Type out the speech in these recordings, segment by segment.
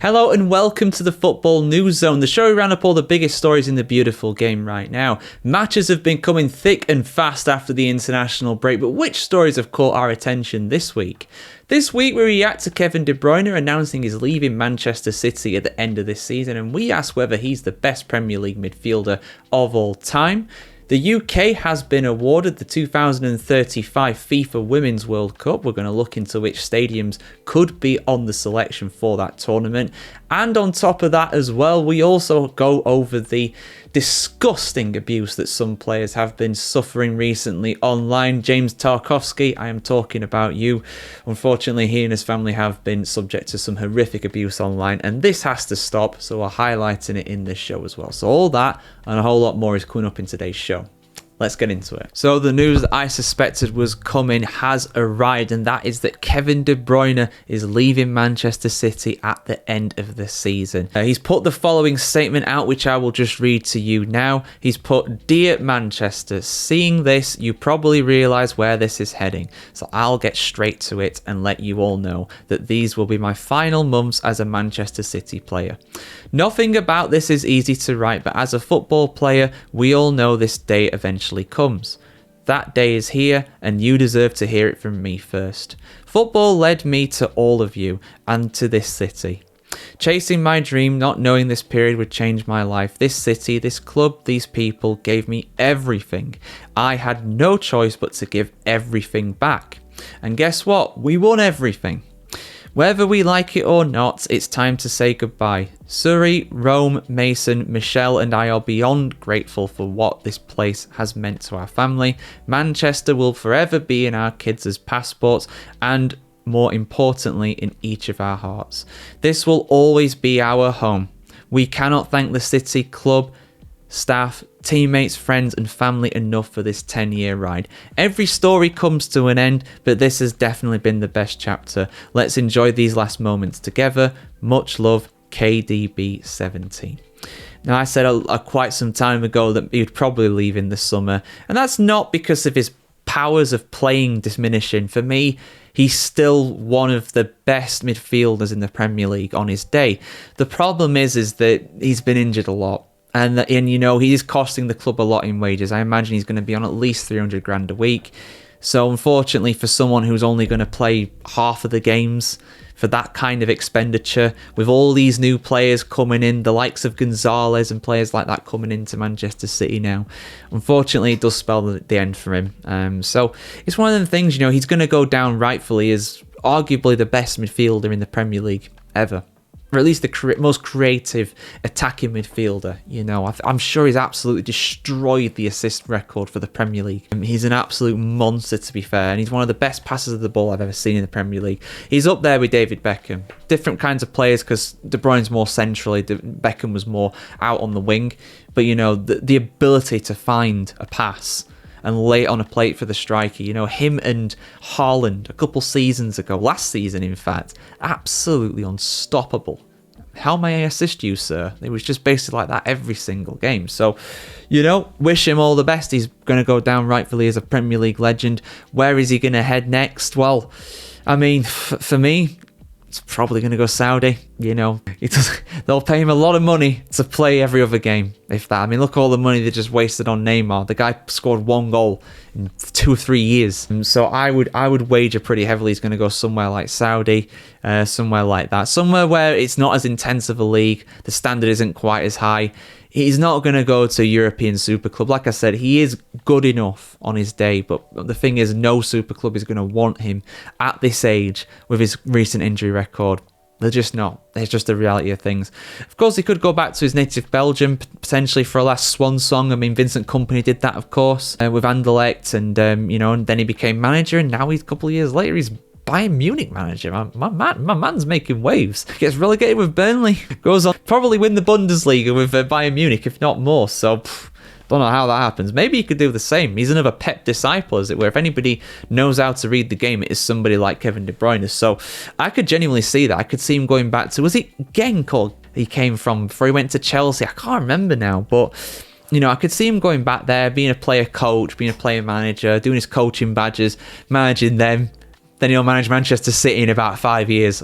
Hello and welcome to the Football News Zone, the show we round up all the biggest stories in the beautiful game right now. Matches have been coming thick and fast after the international break, but which stories have caught our attention this week? This week we react to Kevin de Bruyne announcing he's leaving Manchester City at the end of this season, and we ask whether he's the best Premier League midfielder of all time. The UK has been awarded the 2035 FIFA Women's World Cup. We're going to look into which stadiums could be on the selection for that tournament. And on top of that as well, we also go over the disgusting abuse that some players have been suffering recently online. James Tarkowski, I am talking about you. Unfortunately, he and his family have been subject to some horrific abuse online, and this has to stop, so we're highlighting it in this show as well. So all that and a whole lot more is coming up in today's show. Let's get into it. So the news that I suspected was coming has arrived, and that is that Kevin de Bruyne is leaving Manchester City at the end of the season. He's put the following statement out, which I will just read to you now. He's put, "Dear Manchester, seeing this, you probably realise where this is heading. So I'll get straight to it and let you all know that these will be my final months as a Manchester City player. Nothing about this is easy to write, but as a football player, we all know this day eventually comes. That day is here, and you deserve to hear it from me first. Football led me to all of you and to this city. Chasing my dream, not knowing this period would change my life. This city, this club, these people gave me everything. I had no choice but to give everything back. And guess what? We won everything. Whether we like it or not, it's time to say goodbye. Surrey, Rome, Mason, Michelle and I are beyond grateful for what this place has meant to our family. Manchester will forever be in our kids' passports and, more importantly, in each of our hearts. This will always be our home. We cannot thank the City Club, staff, teammates, friends and family enough for this 10-year ride. Every story comes to an end, but this has definitely been the best chapter. Let's enjoy these last moments together. Much love, KDB 17. Now, I said quite some time ago that he would probably leave in the summer, and that's not because of his powers of playing diminishing. For me, he's still one of the best midfielders in the Premier League on his day. The problem is that he's been injured a lot. And you know, he is costing the club a lot in wages. I imagine he's going to be on at least 300 grand a week. So unfortunately, for someone who's only going to play half of the games for that kind of expenditure, with all these new players coming in, the likes of Gonzalez and players like that coming into Manchester City now, unfortunately, it does spell the end for him. So it's one of the things, you know, he's going to go down rightfully as arguably the best midfielder in the Premier League ever. Or at least the most creative attacking midfielder. You know, I'm sure he's absolutely destroyed the assist record for the Premier League. He's an absolute monster, to be fair, and he's one of the best passers of the ball I've ever seen in the Premier League. He's up there with David Beckham. Different kinds of players, because De Bruyne's more centrally, Beckham was more out on the wing. But, you know, the ability to find a pass and lay it on a plate for the striker. You know, him and Haaland a couple seasons ago, last season in fact, absolutely unstoppable. How may I assist you, sir? It was just basically like that every single game. So, you know, wish him all the best. He's going to go down rightfully as a Premier League legend. Where is he going to head next? Well, I mean, for me, it's probably going to go Saudi. You know, they'll pay him a lot of money to play every other game, if that. I mean, look at all the money they just wasted on Neymar. The guy scored one goal in 2 or 3 years. So I would wager pretty heavily he's going to go somewhere like Saudi, somewhere like that. Somewhere where it's not as intense of a league, the standard isn't quite as high. He's not going to go to a European super club. Like I said, he is good enough on his day, but the thing is, no super club is going to want him at this age with his recent injury record. They're just not. It's just the reality of things. Of course, he could go back to his native Belgium, potentially for a last swan song. I mean, Vincent Kompany did that, of course, with Anderlecht, and you know, and then he became manager, and now he's a couple of years later, he's Bayern Munich manager. My man's making waves. Gets relegated with Burnley. Goes on probably win the Bundesliga with Bayern Munich, if not more. So don't know how that happens. Maybe he could do the same. He's another Pep disciple, as it were. If anybody knows how to read the game, it is somebody like Kevin de Bruyne. So I could genuinely see that. I could see him going back to, was it Genk or he came from before he went to Chelsea? I can't remember now, but you know, I could see him going back there, being a player coach, being a player manager, doing his coaching badges, managing them. then he'll manage Manchester City in about 5 years.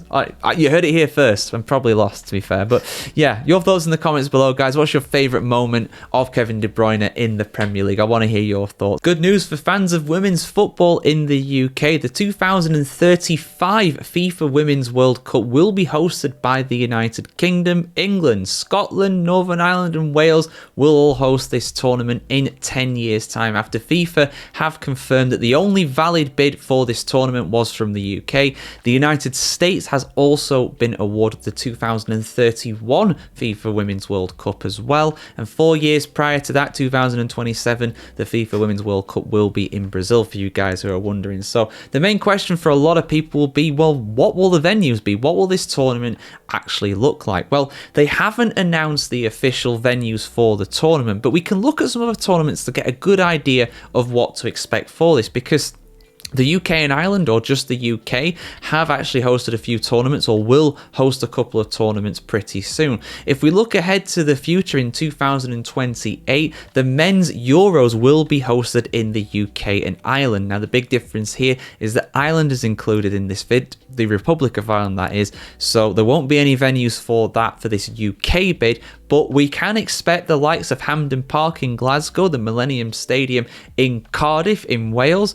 You heard it here first. I'm probably lost, to be fair. But yeah, your thoughts in the comments below, guys. What's your favourite moment of Kevin de Bruyne in the Premier League? I want to hear your thoughts. Good news for fans of women's football in the UK. The 2035 FIFA Women's World Cup will be hosted by the United Kingdom. England, Scotland, Northern Ireland and Wales will all host this tournament in 10 years' time, after FIFA have confirmed that the only valid bid for this tournament was from the UK. The United States has also been awarded the 2031 FIFA Women's World Cup as well, and 4 years prior to that, 2027, the FIFA Women's World Cup will be in Brazil, for you guys who are wondering. So the main question for a lot of people will be, well, what will the venues be? What will this tournament actually look like? Well, they haven't announced the official venues for the tournament, but we can look at some other tournaments to get a good idea of what to expect for this, because the UK and Ireland, or just the UK, have actually hosted a few tournaments, or will host a couple of tournaments pretty soon. If we look ahead to the future in 2028, the men's Euros will be hosted in the UK and Ireland. Now, the big difference here is that Ireland is included in this bid, the Republic of Ireland that is, so there won't be any venues for that for this UK bid, but we can expect the likes of Hampden Park in Glasgow, the Millennium Stadium in Cardiff in Wales,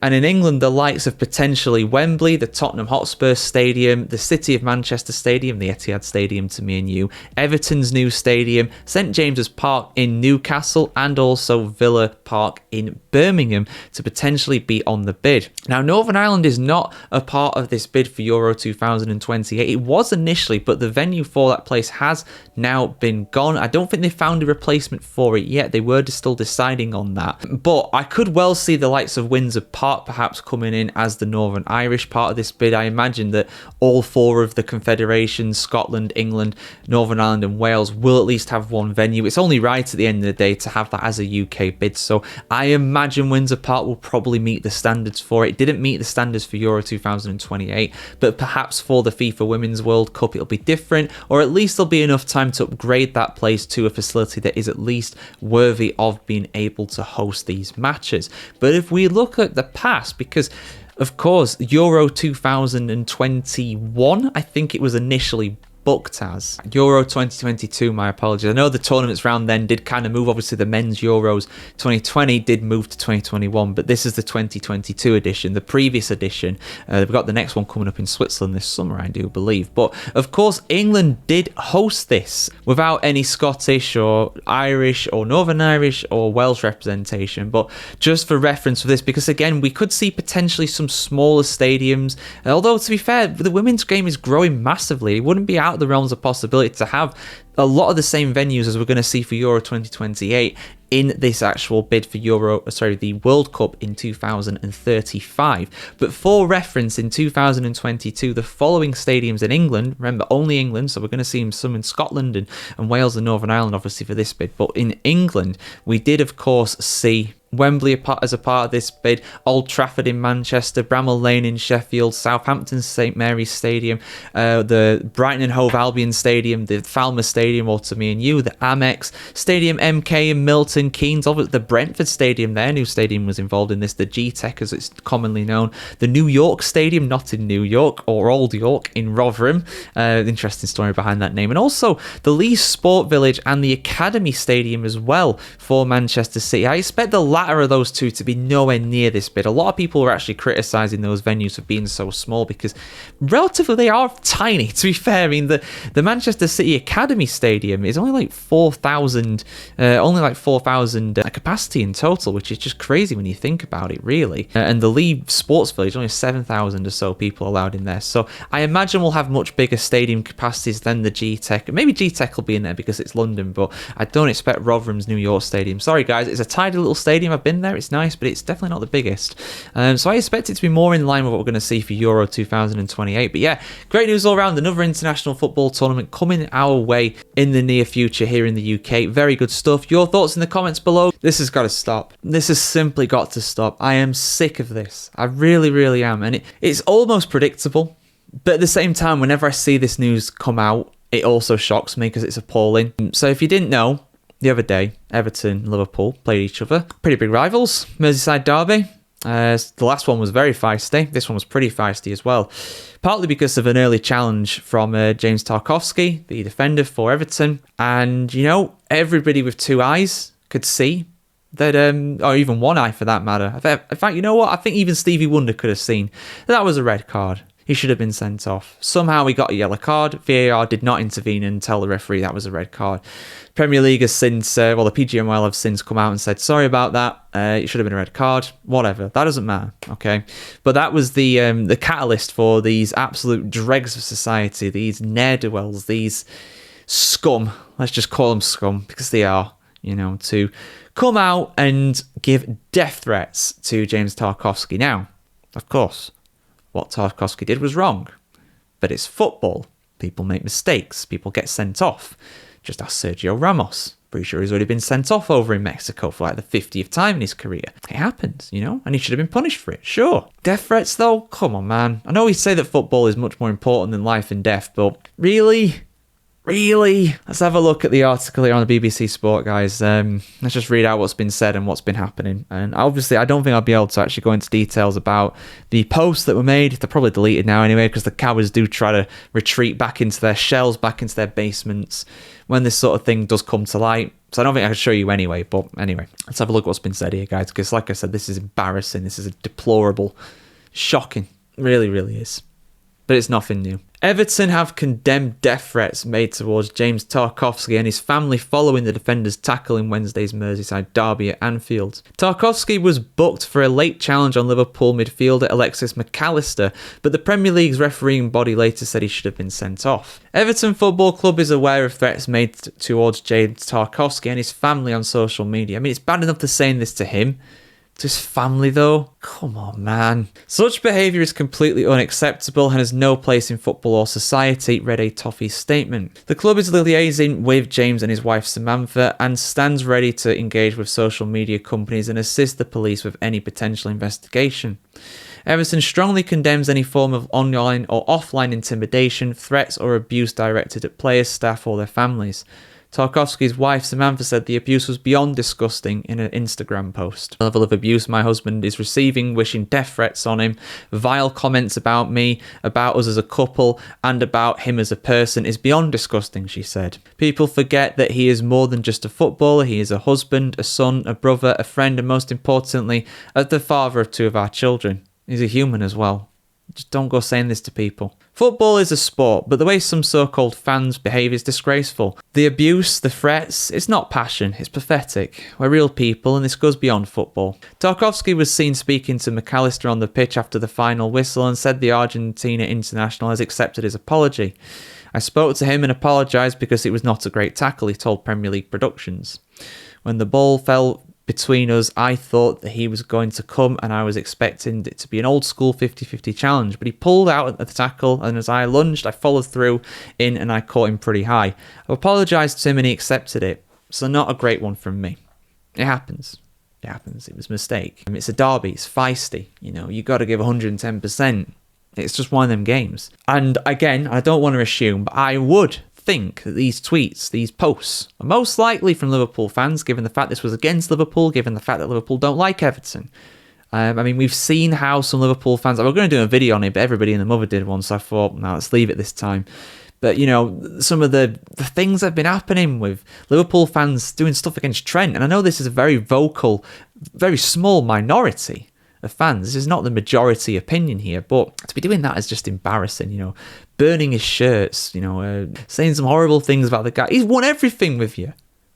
and in England, the likes of potentially Wembley, the Tottenham Hotspur Stadium, the City of Manchester Stadium, the Etihad Stadium to me and you, Everton's new stadium, St James's Park in Newcastle, and also Villa Park in Birmingham to potentially be on the bid. Now, Northern Ireland is not a part of this bid for Euro 2028. It was initially, but the venue for that place has now been gone. I don't think they found a replacement for it yet. They were still deciding on that. But I could well see the likes of Windsor Park perhaps coming in as the Northern Irish part of this bid. I imagine that all four of the confederations, Scotland, England, Northern Ireland and Wales, will at least have one venue. It's only right at the end of the day to have that as a UK bid. So I imagine Windsor Park will probably meet the standards for it. It didn't meet the standards for Euro 2028, but perhaps for the FIFA Women's World Cup it'll be different, or at least there'll be enough time to upgrade that place to a facility that is at least worthy of being able to host these matches. But if we look at the past, because of course Euro 2021, I think it was initially booked as Euro 2022, my apologies. I know the tournaments round then did kind of move. Obviously the men's Euros 2020 did move to 2021, but this is the 2022 edition, the previous edition. We've got the next one coming up in Switzerland this summer, I do believe. But of course England did host this without any Scottish or Irish or Northern Irish or Welsh representation. But just for reference for this, because again we could see potentially some smaller stadiums, although to be fair, the women's game is growing massively. It wouldn't be out of the realms of possibility to have a lot of the same venues as we're going to see for Euro 2028 in this actual bid for the World Cup in 2035. But for reference, in 2022, the following stadiums in England, remember only England, so we're going to see some in Scotland and Wales and Northern Ireland obviously for this bid, but in England we did of course see Wembley as a part of this bid, Old Trafford in Manchester, Bramall Lane in Sheffield, Southampton St Mary's Stadium, the Brighton and Hove Albion Stadium, the Falmouth Stadium, or to me and you, the Amex Stadium, MK in Milton Keynes, the Brentford Stadium, their new stadium was involved in this, the G-Tech as it's commonly known, the New York Stadium, not in New York, or Old York in Rotherham, interesting story behind that name, and also the Leeds Sport Village and the Academy Stadium as well for Manchester City. I expect the latter of those two to be nowhere near this bid. A lot of people were actually criticising those venues for being so small because relatively they are tiny, to be fair. I mean, the Manchester City Academy Stadium is only like 4,000 capacity in total, which is just crazy when you think about it, really. And the Leeds Sports Village, only 7,000 or so people allowed in there. So I imagine we'll have much bigger stadium capacities than the G-Tech. Maybe G-Tech will be in there because it's London, but I don't expect Rotherham's New York Stadium. Sorry guys, it's a tidy little stadium. I've been there, it's nice, but it's definitely not the biggest. So I expect it to be more in line with what we're going to see for Euro 2028. But yeah, great news all around. Another international football tournament coming our way in the near future here in the UK. Very good stuff. Your thoughts in the comments below. This has got to stop. This has simply got to stop. I am sick of this. I really, really am. And it's almost predictable. But at the same time, whenever I see this news come out, it also shocks me because it's appalling. So if you didn't know, the other day, Everton and Liverpool played each other. Pretty big rivals. Merseyside derby. The last one was very feisty. This one was pretty feisty as well. Partly because of an early challenge from James Tarkowski, the defender for Everton. And, everybody with two eyes could see that, or even one eye for that matter. In fact, you know what? I think even Stevie Wonder could have seen that was a red card. He should have been sent off. Somehow he got a yellow card. VAR did not intervene and tell the referee that was a red card. Premier League has since, the PGMOL have since come out and said, sorry about that. It should have been a red card. Whatever. That doesn't matter. Okay. But that was the catalyst for these absolute dregs of society, these ne'er-do-wells, these scum. Let's just call them scum because they are, to come out and give death threats to James Tarkowski. Now, of course, what Tarkowski did was wrong, but it's football. People make mistakes. People get sent off. Just ask Sergio Ramos. Pretty sure he's already been sent off over in Mexico for like the 50th time in his career. It happens, and he should have been punished for it, sure. Death threats though? Come on, man. I know we say that football is much more important than life and death, but really? Really? Let's have a look at the article here on the BBC Sport, guys. Let's just read out what's been said and what's been happening. And obviously, I don't think I'll be able to actually go into details about the posts that were made. They're probably deleted now anyway, because the cowards do try to retreat back into their shells, back into their basements when this sort of thing does come to light. So I don't think I can show you anyway. But anyway, let's have a look at what's been said here, guys. Because like I said, this is embarrassing. This is deplorable. Shocking. Really, really is. But it's nothing new. Everton have condemned death threats made towards James Tarkowski and his family following the defender's tackle in Wednesday's Merseyside derby at Anfield. Tarkowski was booked for a late challenge on Liverpool midfielder Alexis McAllister, but the Premier League's refereeing body later said he should have been sent off. Everton Football Club is aware of threats made towards James Tarkowski and his family on social media. I mean, it's bad enough to saying this to him. To his family, though? Come on, man. Such behaviour is completely unacceptable and has no place in football or society, read a Toffee statement. The club is liaising with James and his wife Samantha and stands ready to engage with social media companies and assist the police with any potential investigation. Everton strongly condemns any form of online or offline intimidation, threats or abuse directed at players, staff or their families. Tarkowski's wife Samantha said the abuse was beyond disgusting in an Instagram post. The level of abuse my husband is receiving, wishing death threats on him, vile comments about me, about us as a couple, and about him as a person is beyond disgusting, she said. People forget that he is more than just a footballer. He is a husband, a son, a brother, a friend, and most importantly, the father of two of our children. He's a human as well. Just don't go saying this to people. Football is a sport, but the way some so-called fans behave is disgraceful. The abuse, the threats, it's not passion, it's pathetic. We're real people and this goes beyond football. Tarkowski was seen speaking to McAllister on the pitch after the final whistle and said the Argentina international has accepted his apology. I spoke to him and apologised because it was not a great tackle, he told Premier League Productions. When the ball fell between us, I thought that he was going to come and I was expecting it to be an old school 50-50 challenge, but he pulled out at the tackle and as I lunged, I followed through in and I caught him pretty high. I apologised to him and he accepted it, so not a great one from me. It happens. It happens. It was a mistake. It's a derby. It's feisty. You got to give 110%. It's just one of them games. And again, I don't want to assume, but I would think that these tweets, these posts, are most likely from Liverpool fans, given the fact this was against Liverpool, given the fact that Liverpool don't like Everton. We've seen how some Liverpool fans, we're going to do a video on it, but everybody and the mother did one, so I thought, no, let's leave it this time. But, some of the things that have been happening with Liverpool fans doing stuff against Trent, and I know this is a very vocal, very small minority of fans. This is not the majority opinion here, but to be doing that is just embarrassing, burning his shirts, saying some horrible things about the guy. He's won everything with you.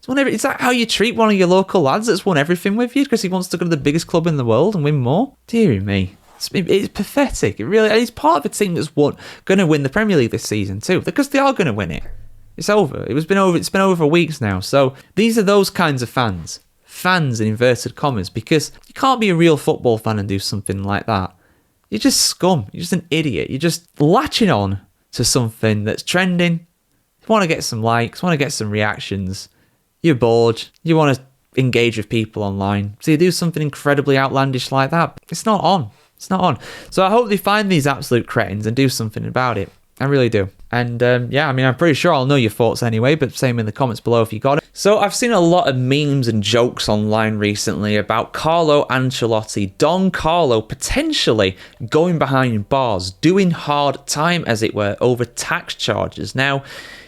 Is that how you treat one of your local lads that's won everything with you because he wants to go to the biggest club in the world and win more? Dear me. It's pathetic. It really, and he's part of a team that's going to win the Premier League this season too, because they are going to win it. It's over. It's been over for weeks now. So these are those kinds of fans in inverted commas, because you can't be a real football fan and do something like that. You're just scum. You're just an idiot. You're just latching on to something that's trending. You want to get some likes, want to get some reactions. You're bored. You want to engage with people online. So you do something incredibly outlandish like that. It's not on. It's not on. So I hope they find these absolute cretins and do something about it. I really do. And yeah, I mean, I'm pretty sure I'll know your thoughts anyway, but same in the comments below if you got it. So I've seen a lot of memes and jokes online recently about Carlo Ancelotti, Don Carlo, potentially going behind bars, doing hard time, as it were, over tax charges. Now,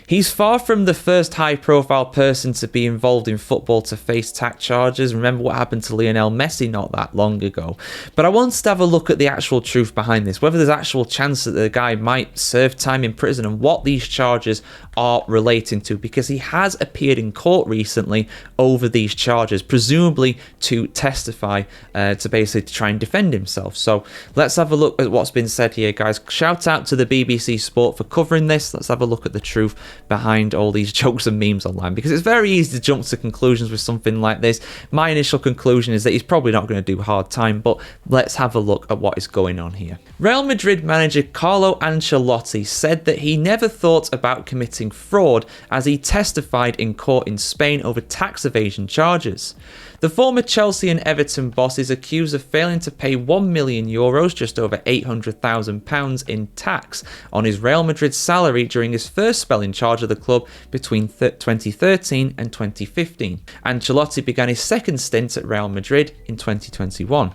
he's far from the first high-profile person to be involved in football to face tax charges. Remember what happened to Lionel Messi not that long ago. But I wanted to have a look at the actual truth behind this, whether there's actual chance that the guy might serve time in prison and what these charges are relating to, because he has appeared in court recently over these charges, presumably to testify, to basically try and defend himself. So let's have a look at what's been said here, guys. Shout out to the BBC Sport for covering this. Let's have a look at the truth behind all these jokes and memes online, because it's very easy to jump to conclusions with something like this. My initial conclusion is that he's probably not going to do hard time, but let's have a look at what is going on here. Real Madrid manager Carlo Ancelotti said that he never thought about committing fraud as he testified in court in Spain over tax evasion charges. The former Chelsea and Everton boss is accused of failing to pay €1 million, just over £800,000 in tax, on his Real Madrid salary during his first spell in charge of the club between 2013 and 2015. Ancelotti began his second stint at Real Madrid in 2021.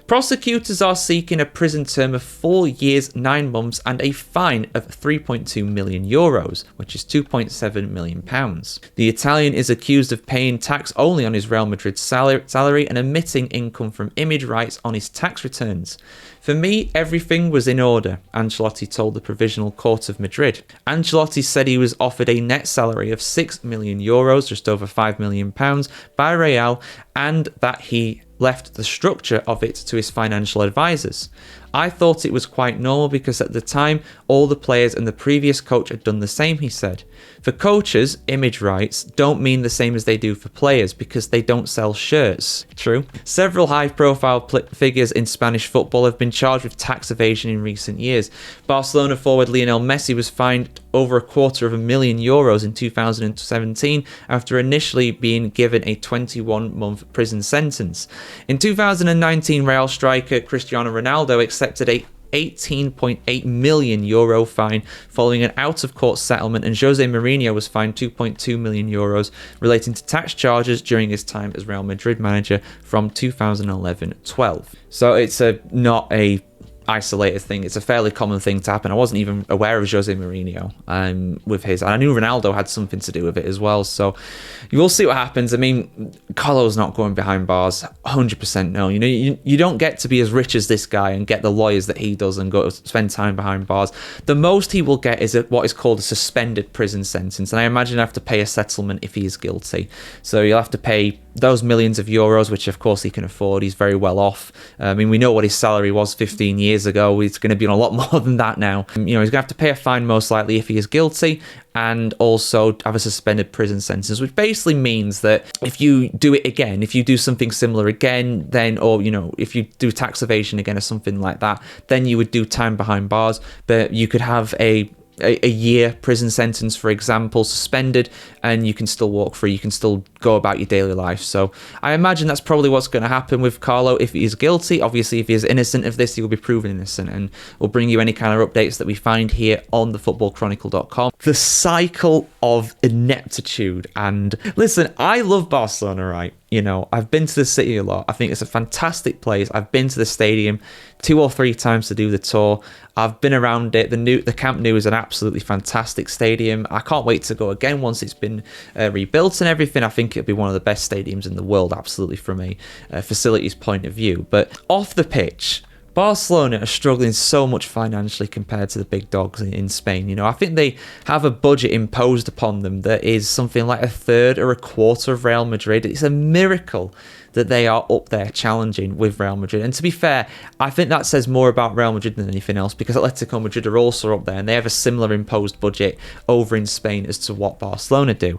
Prosecutors are seeking a prison term of 4 years, 9 months and a fine of €3.2 million, which is £2.7 million. The Italian is accused of paying tax only on his Real Madrid salary and omitting income from image rights on his tax returns. For me, everything was in order, Ancelotti told the Provisional Court of Madrid. Ancelotti said he was offered a net salary of €6 million, just over £5 million, by Real, and that he left the structure of it to his financial advisors. I thought it was quite normal because at the time, all the players and the previous coach had done the same, he said. For coaches, image rights don't mean the same as they do for players because they don't sell shirts. True. Several high-profile figures in Spanish football have been charged with tax evasion in recent years. Barcelona forward Lionel Messi was fined over €250,000 in 2017 after initially being given a 21-month prison sentence. In 2019, Real striker Cristiano Ronaldo accepted a €18.8 million fine following an out-of-court settlement, and Jose Mourinho was fined €2.2 million relating to tax charges during his time as Real Madrid manager from 2011-12. So it's not a isolated thing. It's a fairly common thing to happen. I wasn't even aware of Jose Mourinho with his, and I knew Ronaldo had something to do with it as well. So you will see what happens. I mean, Carlo's not going behind bars, 100% no. You know, you don't get to be as rich as this guy and get the lawyers that he does and go spend time behind bars. The most he will get is what is called a suspended prison sentence, and I imagine he'll have to pay a settlement if he is guilty. So you'll have to pay those millions of euros, which of course he can afford. He's very well off. I mean, we know what his salary was 15 years ago. It's going to be on a lot more than that now. You know, he's going to have to pay a fine most likely if he is guilty, and also have a suspended prison sentence, which basically means that if you do it again, if you do something similar again, then, or, you know, if you do tax evasion again or something like that, then you would do time behind bars, but you could have a year prison sentence, for example, suspended, and you can still walk free. You can still go about your daily life. So I imagine that's probably what's going to happen with Carlo if he is guilty. Obviously, if he is innocent of this, he will be proven innocent, and we'll bring you any kind of updates that we find here on thefootballchronicle.com. The cycle of ineptitude. And listen, I love Barcelona, right? You know, I've been to the city a lot. I think it's a fantastic place. I've been to the stadium 2 or 3 times to do the tour. I've been around it. The Camp Nou is an absolutely fantastic stadium. I can't wait to go again once it's been rebuilt and everything. I think it'll be one of the best stadiums in the world, absolutely, from a facilities point of view. But off the pitch, Barcelona are struggling so much financially compared to the big dogs in Spain. You know, I think they have a budget imposed upon them that is something like a third or a quarter of Real Madrid. It's a miracle that they are up there challenging with Real Madrid. And to be fair, I think that says more about Real Madrid than anything else, because Atletico Madrid are also up there and they have a similar imposed budget over in Spain as to what Barcelona do.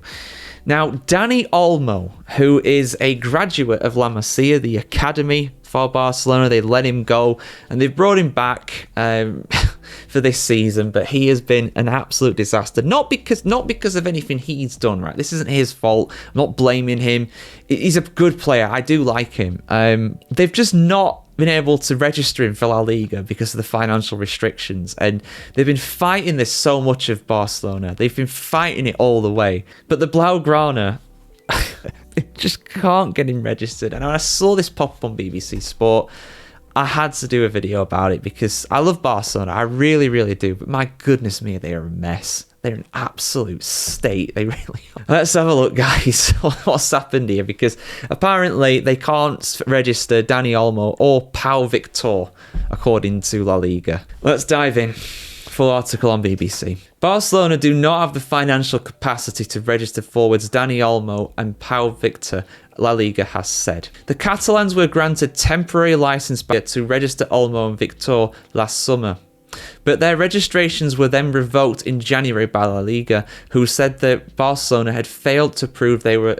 Now, Dani Olmo, who is a graduate of La Masia, the academy for Barcelona, they let him go and they've brought him back for this season, but he has been an absolute disaster. Not because of anything he's done, right? This isn't his fault. I'm not blaming him. He's a good player. I do like him. They've just not been able to register him for La Liga because of the financial restrictions, and they've been fighting this so much of Barcelona. They've been fighting it all the way, but the Blaugrana they just can't get him registered. And when I saw this pop up on BBC Sport, I had to do a video about it because I love Barcelona. I really, really do. But my goodness me, they are a mess. They're an absolute state. They really are. Let's have a look, guys, what's happened here. Because apparently they can't register Dani Olmo or Pau Victor, according to La Liga. Let's dive in. Full article on BBC. Barcelona do not have the financial capacity to register forwards Dani Olmo and Pau Victor, La Liga has said. The Catalans were granted temporary license to register Olmo and Victor last summer, but their registrations were then revoked in January by La Liga, who said that Barcelona had failed to prove they were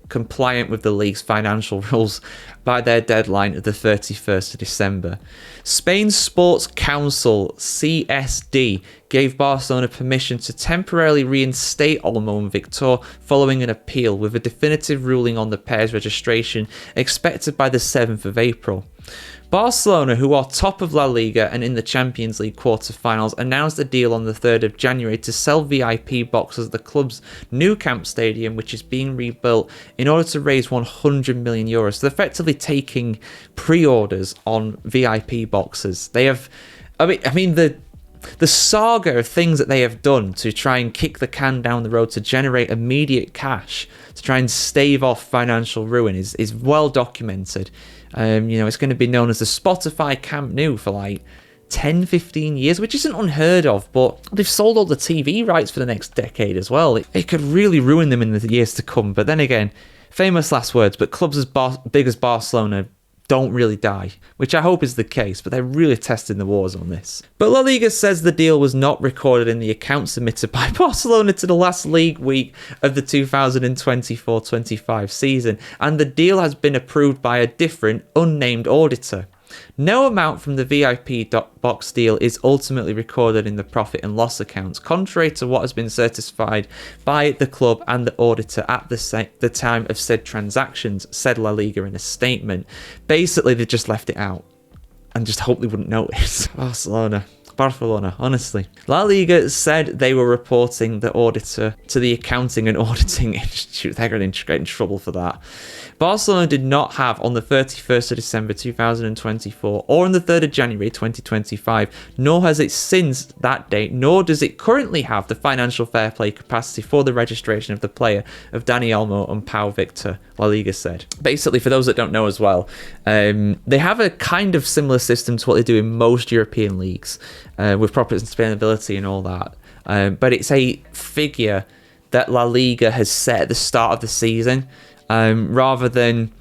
compliant with the league's financial rules by their deadline of the 31st of December. Spain's Sports Council, CSD, gave Barcelona permission to temporarily reinstate Olmo and Victor following an appeal, with a definitive ruling on the pair's registration expected by the 7th of April. Barcelona, who are top of La Liga and in the Champions League quarter-finals, announced a deal on the 3rd of January to sell VIP boxes at the club's Nou Camp stadium, which is being rebuilt, in order to raise €100 million. So they're effectively taking pre-orders on VIP boxes. They have, the saga of things that they have done to try and kick the can down the road to generate immediate cash, to try and stave off financial ruin is well documented. It's going to be known as the Spotify Camp Nou for like 10, 15 years, which isn't unheard of, but they've sold all the TV rights for the next decade as well. It could really ruin them in the years to come. But then again, famous last words, but clubs as big as Barcelona don't really die, which I hope is the case, but they're really testing the waters on this. But La Liga says the deal was not recorded in the account submitted by Barcelona to the last league week of the 2024-25 season, and the deal has been approved by a different, unnamed auditor. No amount from the VIP box deal is ultimately recorded in the profit and loss accounts, contrary to what has been certified by the club and the auditor at the time of said transactions, said La Liga in a statement. Basically, they just left it out and just hoped they wouldn't notice. Barcelona, honestly. La Liga said they were reporting the auditor to the Accounting and Auditing Institute. They're going to get in trouble for that. Barcelona did not have on the 31st of December 2024 or on the 3rd of January 2025, nor has it since that date, nor does it currently have the financial fair play capacity for the registration of the player of Dani Olmo and Pau Victor, La Liga said. Basically, for those that don't know as well, they have a kind of similar system to what they do in most European leagues, with proper sustainability and all that. But it's a figure that La Liga has set at the start of the season. Rather than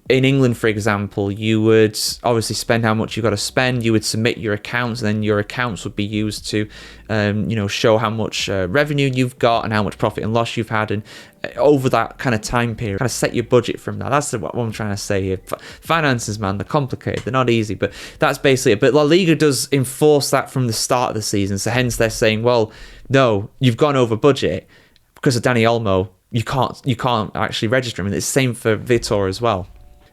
in England, for example, you would obviously spend how much you got to spend. You would submit your accounts, and then your accounts would be used to, show how much revenue you've got and how much profit and loss you've had, and over that kind of time period, kind of set your budget from that. That's what I'm trying to say here. Finances, man, they're complicated. They're not easy, but that's basically it. But La Liga does enforce that from the start of the season, so hence they're saying, well, no, you've gone over budget because of Dani Olmo. You can't actually register him, and it's the same for Vitor as well.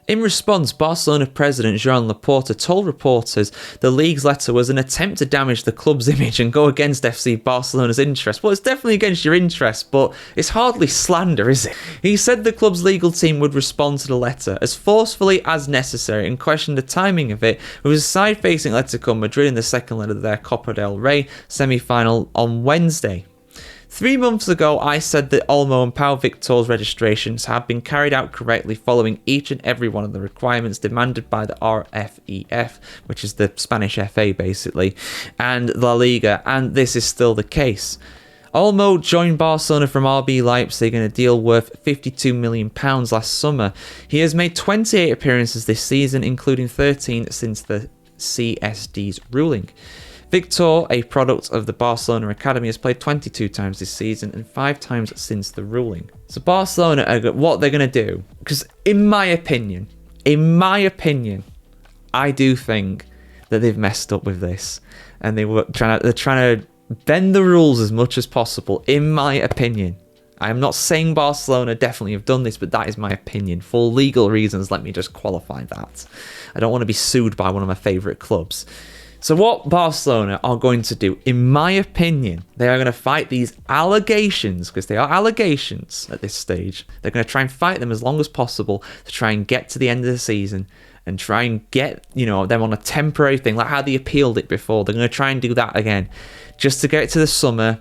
In response, Barcelona president Joan Laporta told reporters the league's letter was an attempt to damage the club's image and go against FC Barcelona's interest. Well, it's definitely against your interest, but it's hardly slander, is it? He said the club's legal team would respond to the letter as forcefully as necessary and questioned the timing of it, with a side-facing Atletico Madrid in the second leg of their Copa del Rey semi-final on Wednesday. 3 months ago, I said that Olmo and Pau Victor's registrations have been carried out correctly following each and every one of the requirements demanded by the RFEF, which is the Spanish FA basically, and La Liga, and this is still the case. Olmo joined Barcelona from RB Leipzig in a deal worth £52 million last summer. He has made 28 appearances this season, including 13 since the CSD's ruling. Victor, a product of the Barcelona Academy, has played 22 times this season and 5 times since the ruling. So Barcelona, what they're going to do, because in my opinion, I do think that they've messed up with this, and they're trying to bend the rules as much as possible, in my opinion. I am not saying Barcelona definitely have done this, but that is my opinion. For legal reasons, let me just qualify that. I don't want to be sued by one of my favourite clubs. So what Barcelona are going to do, in my opinion, they are going to fight these allegations, because they are allegations at this stage. They're going to try and fight them as long as possible to try and get to the end of the season and try and get, you know, them on a temporary thing, like how they appealed it before. They're going to try and do that again, just to get it to the summer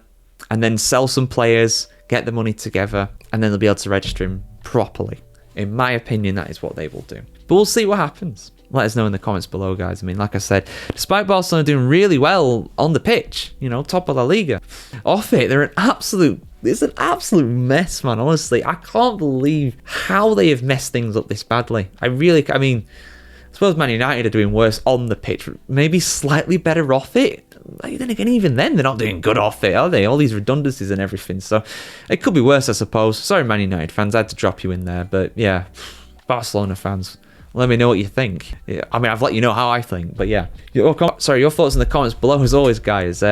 and then sell some players, get the money together, and then they'll be able to register him properly. In my opinion, that is what they will do. But we'll see what happens. Let us know in the comments below, guys. I mean, like I said, despite Barcelona doing really well on the pitch, you know, top of La Liga, off it, it's an absolute mess, man. Honestly, I can't believe how they have messed things up this badly. I mean, I suppose Man United are doing worse on the pitch, maybe slightly better off it. Then again, even then, they're not doing good off it, are they? All these redundancies and everything. So it could be worse, I suppose. Sorry, Man United fans, I had to drop you in there. But yeah, Barcelona fans, let me know what you think. I mean, I've let you know how I think, but yeah. Your thoughts in the comments below as always, guys.